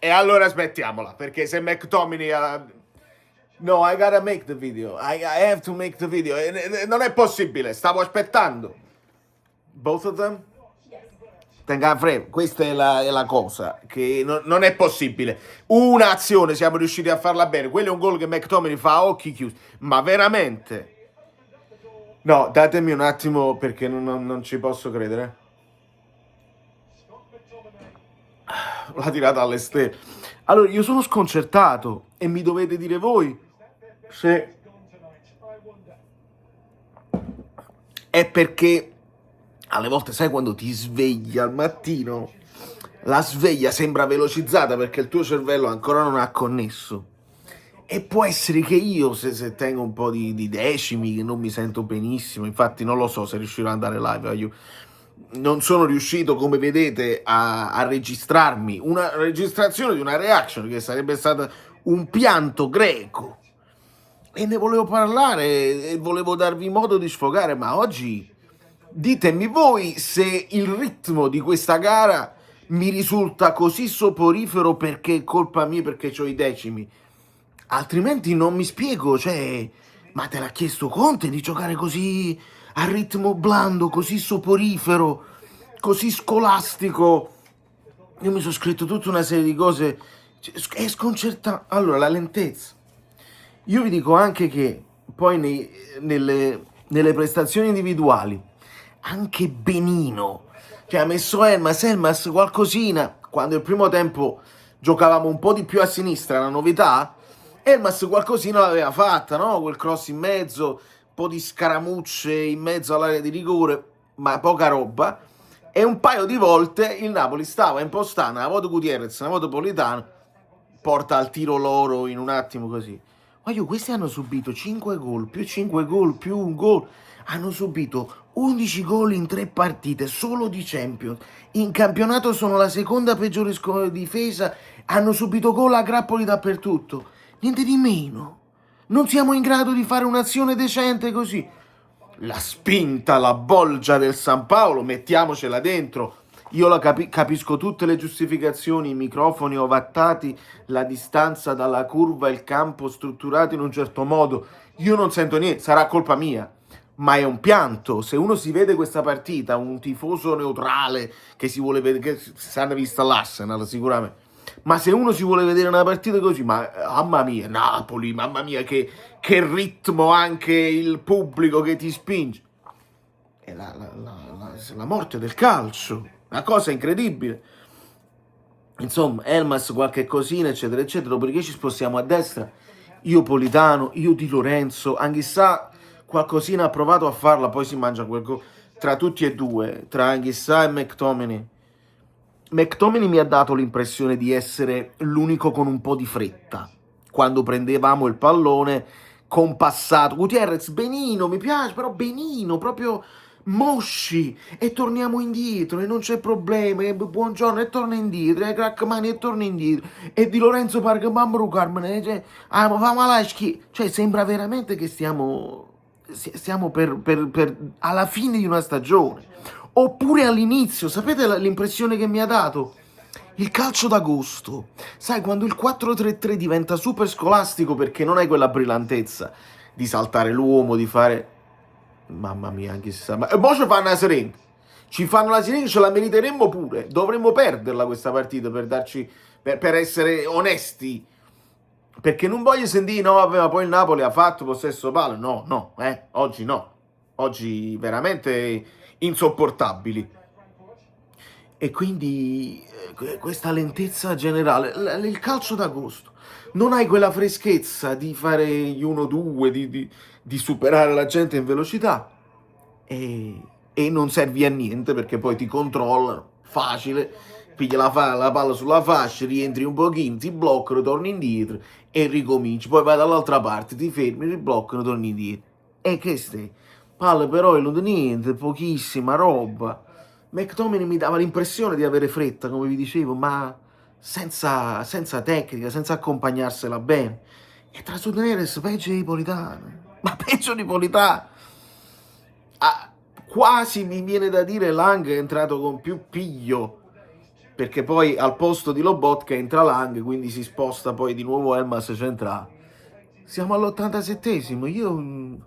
E allora aspettiamola, perché se McTominay... No, I gotta make the video. I have to make the video. Non è possibile, stavo aspettando. Both of them? Tenga frame, questa è la cosa, che non è possibile. Un'azione siamo riusciti a farla bene. Quello è un gol che McTominay fa a occhi chiusi. Ma veramente? No, datemi un attimo perché non ci posso credere. L'ha tirata alle stelle. Allora, io sono sconcertato e mi dovete dire voi se è perché alle volte, sai, quando ti svegli al mattino, la sveglia sembra velocizzata perché il tuo cervello ancora non ha connesso. E può essere che io, se tengo un po' di decimi, che non mi sento benissimo, infatti non lo so se riuscirò ad andare live, io non sono riuscito, come vedete, a registrarmi una registrazione di una reaction che sarebbe stata un pianto greco. E ne volevo parlare e volevo darvi modo di sfogare, ma oggi ditemi voi se il ritmo di questa gara mi risulta così soporifero perché è colpa mia, perché ho i decimi. Altrimenti non mi spiego, cioè, ma te l'ha chiesto Conte di giocare così a ritmo blando, così soporifero, così scolastico? Io mi sono scritto tutta una serie di cose, è sconcertante. Allora, la lentezza. Io vi dico anche che poi nelle prestazioni individuali, anche Benino, cioè ha messo Elmas qualcosina, quando il primo tempo giocavamo un po' di più a sinistra, la novità, Elmas qualcosina l'aveva fatta, no? Quel cross in mezzo, un po' di scaramucce in mezzo all'area di rigore, ma poca roba. E un paio di volte il Napoli stava impostando, una volta Gutierrez, una volta Politano, porta al tiro loro in un attimo così. Ma questi hanno subito 5 gol, più 5 gol, più un gol. Hanno subito 11 gol in 3 partite, solo di Champions. In campionato sono la seconda peggiore difesa. Hanno subito gol a grappoli dappertutto. Niente di meno. Non siamo in grado di fare un'azione decente così. La spinta, la bolgia del San Paolo, mettiamocela dentro. Io capisco tutte le giustificazioni, i microfoni ovattati, la distanza dalla curva, il campo strutturato in un certo modo. Io non sento niente, sarà colpa mia, ma è un pianto. Se uno si vede questa partita, un tifoso neutrale che si vuole vedere, che si hanno vista l'Arsenal sicuramente, ma se uno si vuole vedere una partita così, ma mamma mia, Napoli, mamma mia, che ritmo, anche il pubblico che ti spinge. È la morte del calcio, una cosa incredibile. Insomma, Elmas qualche cosina, eccetera, eccetera. Dopodiché ci spostiamo a destra. Io Politano, io Di Lorenzo, anche sa qualcosina ha provato a farla, poi si mangia quel gol. Tra tutti e due, tra Anghissà e McTominay. McTominay mi ha dato l'impressione di essere l'unico con un po' di fretta. Quando prendevamo il pallone, compassato. Gutierrez, benino, mi piace, però benino, proprio mosci. E torniamo indietro, e non c'è problema. E buongiorno, e torna indietro. E Crackmani, e torna indietro. E Di Lorenzo Parga, Bambru Carmine, cioè, cioè, sembra veramente che stiamo alla fine di una stagione. Oppure all'inizio, sapete l'impressione che mi ha dato? Il calcio d'agosto. Sai, quando il 4-3-3 diventa super scolastico perché non hai quella brillantezza di saltare l'uomo, di fare... Mamma mia, anche se sa... Ma mo ci fanno la siringa. Ci fanno la siringa, ce la meriteremmo pure. Dovremmo perderla questa partita per darci... per essere onesti. Perché non voglio sentire, no, vabbè, ma poi il Napoli ha fatto possesso palla. No, oggi no. Oggi veramente insopportabili. E quindi questa lentezza generale, il calcio d'agosto, non hai quella freschezza di fare gli 1-2, di superare la gente in velocità e non servi a niente perché poi ti controllano, facile, pigli la palla sulla fascia, rientri un pochino, ti bloccano, torni indietro e ricominci, poi vai dall'altra parte, ti fermi, ribloccano, torni indietro. E che stai? Palle però non niente, pochissima roba. McTominay mi dava l'impressione di avere fretta, come vi dicevo, ma senza tecnica, senza accompagnarsela bene. E tra Sudaneres peggio di Politano. Ma peggio di Politano. Ah, quasi mi viene da dire Lang è entrato con più piglio perché poi al posto di Lobotka entra Lang, quindi si sposta poi di nuovo Elmas centrale. Siamo all'87esimo, io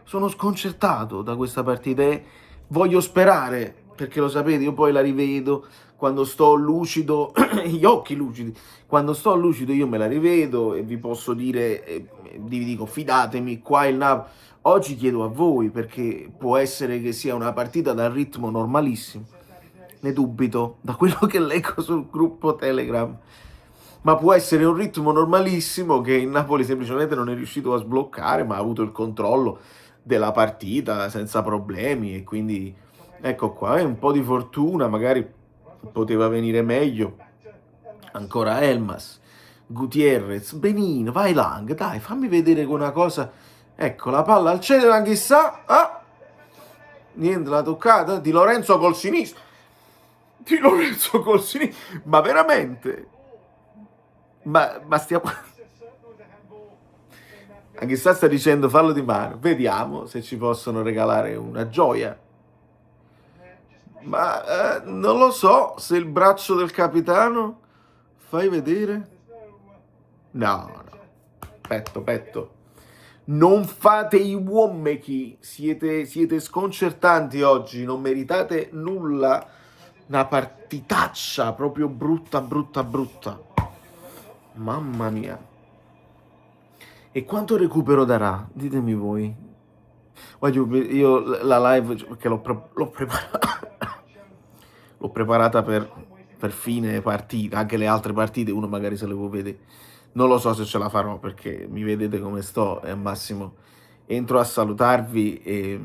sono sconcertato da questa partita e voglio sperare, perché lo sapete, io poi la rivedo quando sto lucido, gli occhi lucidi, quando sto lucido io me la rivedo e vi posso dire, vi dico fidatemi, qua il Napoli. Oggi chiedo a voi, perché può essere che sia una partita dal ritmo normalissimo, ne dubito, da quello che leggo sul gruppo Telegram, ma può essere un ritmo normalissimo che il Napoli semplicemente non è riuscito a sbloccare, ma ha avuto il controllo della partita senza problemi e quindi ecco qua, è un po' di fortuna, magari poteva venire meglio. Ancora Elmas, Gutierrez, Benino, vai Lang, dai, fammi vedere una cosa. Ecco, la palla al centro, anche sa, niente, la toccata di Lorenzo col sinistro. Di Lorenzo col sinistro, ma veramente? Ma stiamo... Anche sta dicendo fallo di mano. Vediamo se ci possono regalare una gioia. Ma non lo so se il braccio del capitano... Fai vedere? No. Petto. Non fate i uommechi. Siete sconcertanti oggi. Non meritate nulla. Una partitaccia proprio brutta. Mamma mia. E quanto recupero darà? Ditemi voi. Io la live, perché l'ho preparata per fine partita, anche le altre partite, uno magari se le può vedere. Non lo so se ce la farò, perché mi vedete come sto, e al massimo entro a salutarvi e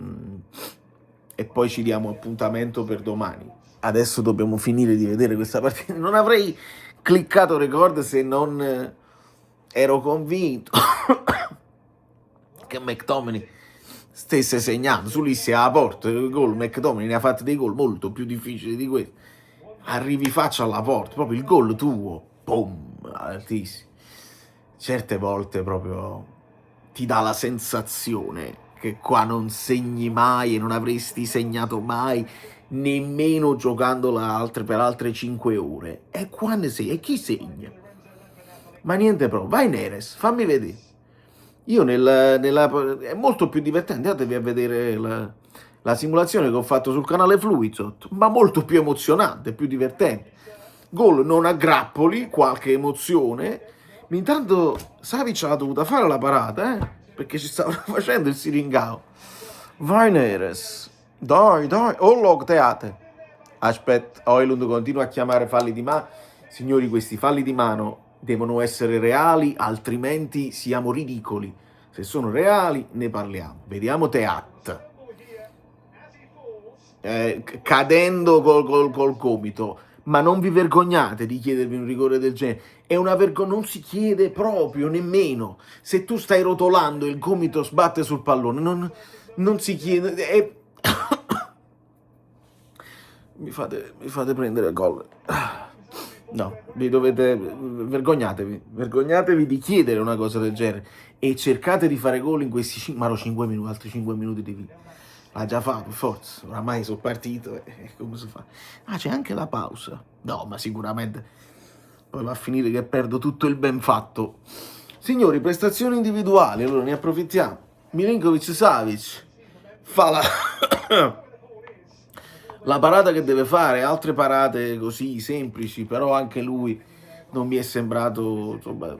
poi ci diamo appuntamento per domani. Adesso dobbiamo finire di vedere questa partita. Non avrei cliccato record se non ero convinto che McTominay stesse segnando. Sull'Issi alla porta, il gol, McTominay ne ha fatti dei gol molto più difficili di questo. Arrivi faccia alla porta, proprio il gol tuo, boom, altissimo. Certe volte proprio ti dà la sensazione che qua non segni mai e non avresti segnato mai, nemmeno giocando per altre 5 ore. E qua ne sei, e chi segna? Ma niente proprio, vai Neres, fammi vedere. Io è molto più divertente, andatevi a vedere la simulazione che ho fatto sul canale Fluid, ma molto più emozionante, più divertente. Gol non a grappoli, qualche emozione. Intanto Savic ha dovuta fare la parata, perché ci stavano facendo il siringao. Vai Neres, dai, oh teate. Aspetta, Højlund continua a chiamare falli di mano. Signori, questi falli di mano devono essere reali, altrimenti siamo ridicoli. Se sono reali, ne parliamo. Vediamo Teat. Cadendo col gomito. Ma non vi vergognate di chiedervi un rigore del genere. È una vergogna, non si chiede proprio nemmeno. Se tu stai rotolando e il gomito sbatte sul pallone, non si chiede. Mi fate prendere il gol. No, vi dovete... Vergognatevi di chiedere una cosa del genere. E cercate di fare gol in questi 5 minuti, altri 5 minuti di vita. L'ha già fatto, forza. Oramai sono partito. Come si fa? C'è anche la pausa. No, ma sicuramente poi va a finire che perdo tutto il ben fatto. Signori, prestazioni individuali. Allora ne approfittiamo. Milinkovic-Savic fa la parata che deve fare, altre parate così semplici, però anche lui non mi è sembrato, insomma,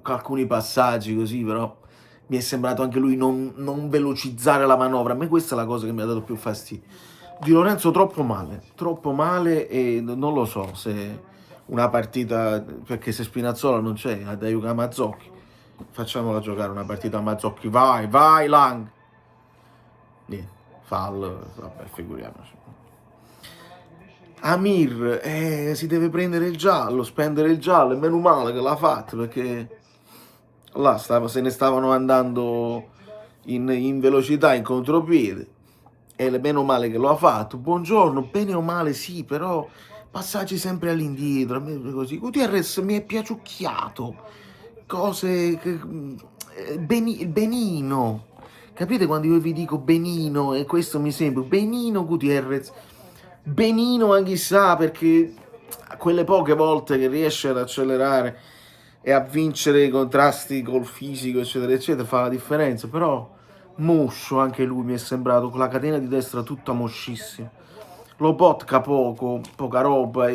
alcuni passaggi così, però mi è sembrato anche lui non velocizzare la manovra. A me questa è la cosa che mi ha dato più fastidio. Di Lorenzo troppo male e non lo so se una partita, perché se Spinazzola non c'è, ad aiutare Mazzocchi, facciamola giocare una partita a Mazzocchi, vai Lang. Niente, fallo, vabbè, figuriamoci. Amir, si deve prendere il giallo, spendere il giallo, e meno male che l'ha fatto, perché là se ne stavano andando in velocità, in contropiede, e meno male che lo ha fatto. Buongiorno, bene o male sì, però passaggi sempre all'indietro, così. Gutierrez mi è piaciucchiato, cose benino, capite quando io vi dico benino, e questo mi sembra benino Gutierrez, benino anche sa, perché quelle poche volte che riesce ad accelerare e a vincere i contrasti col fisico, eccetera, eccetera, fa la differenza. Però moscio anche lui mi è sembrato, con la catena di destra tutta moscissima. Lobotka poco, poca roba,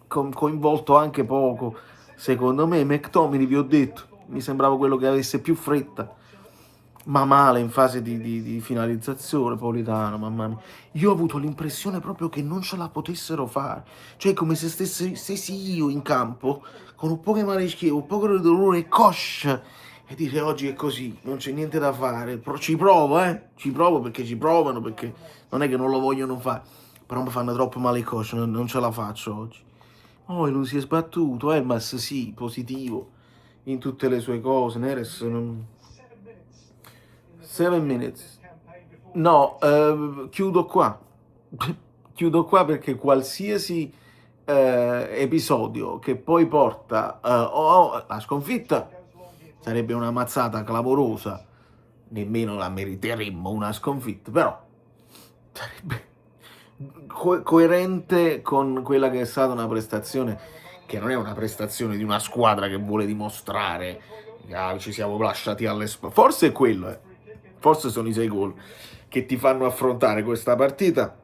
coinvolto anche poco. Secondo me McTominay, vi ho detto, mi sembrava quello che avesse più fretta, ma male in fase di finalizzazione. Politano, mamma mia. Io ho avuto l'impressione proprio che non ce la potessero fare, cioè come se stessi io in campo con un po' che mareschiero, un po' di dolore e coscia, e dire oggi è così, non c'è niente da fare. Ci provo, ci provo, perché ci provano, perché non è che non lo vogliono fare, però mi fanno troppo male i cosci, non ce la faccio oggi. Oh, e lui si è sbattuto, Elmas sì, positivo in tutte le sue cose. Neres non... 7 minutes. No, chiudo qua. Chiudo qua, perché qualsiasi episodio che poi porta la sconfitta sarebbe una mazzata clamorosa. Nemmeno la meriteremmo una sconfitta, però sarebbe coerente con quella che è stata una prestazione, che non è una prestazione di una squadra che vuole dimostrare che ci siamo lasciati alle spalle. Forse è quello, forse sono i 6 gol che ti fanno affrontare questa partita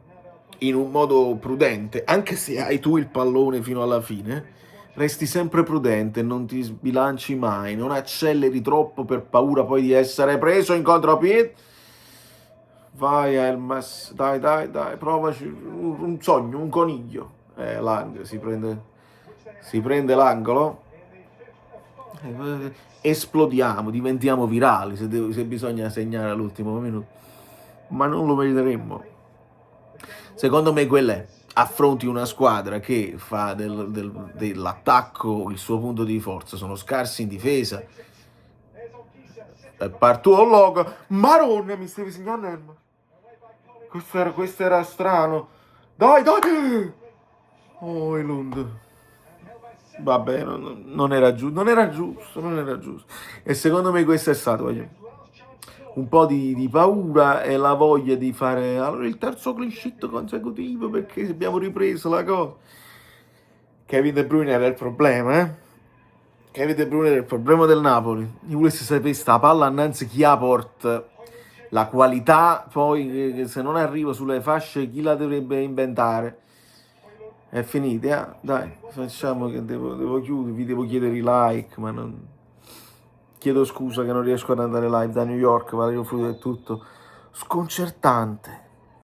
in un modo prudente. Anche se hai tu il pallone fino alla fine, resti sempre prudente, non ti sbilanci mai, non acceleri troppo per paura poi di essere preso in contropiede. Vai Elmas, dai, provaci un sogno, un coniglio. Lang si prende l'angolo. Esplodiamo, diventiamo virali se bisogna segnare all'ultimo minuto. Ma non lo meriteremmo. Secondo me quella è. Affronti una squadra che fa dell'attacco il suo punto di forza, sono scarsi in difesa. Parto logo. Maronna, mi stavi segnando Elmas. Questo era strano. Dai! Oh, Elund. Vabbè, non era giusto. E secondo me questo è stato un po' di paura e la voglia di fare allora il terzo clean sheet consecutivo, perché abbiamo ripreso la cosa. Kevin De Bruyne era il problema, Kevin De Bruyne era il problema del Napoli. Io volessi sapere sta palla annanzi chi la porta, la qualità poi, se non arriva sulle fasce, chi la dovrebbe inventare. È finita, dai, facciamo che devo chiudere, vi devo chiedere i like, ma non... Chiedo scusa che non riesco ad andare live da New York, Valerio Fruto è tutto sconcertante.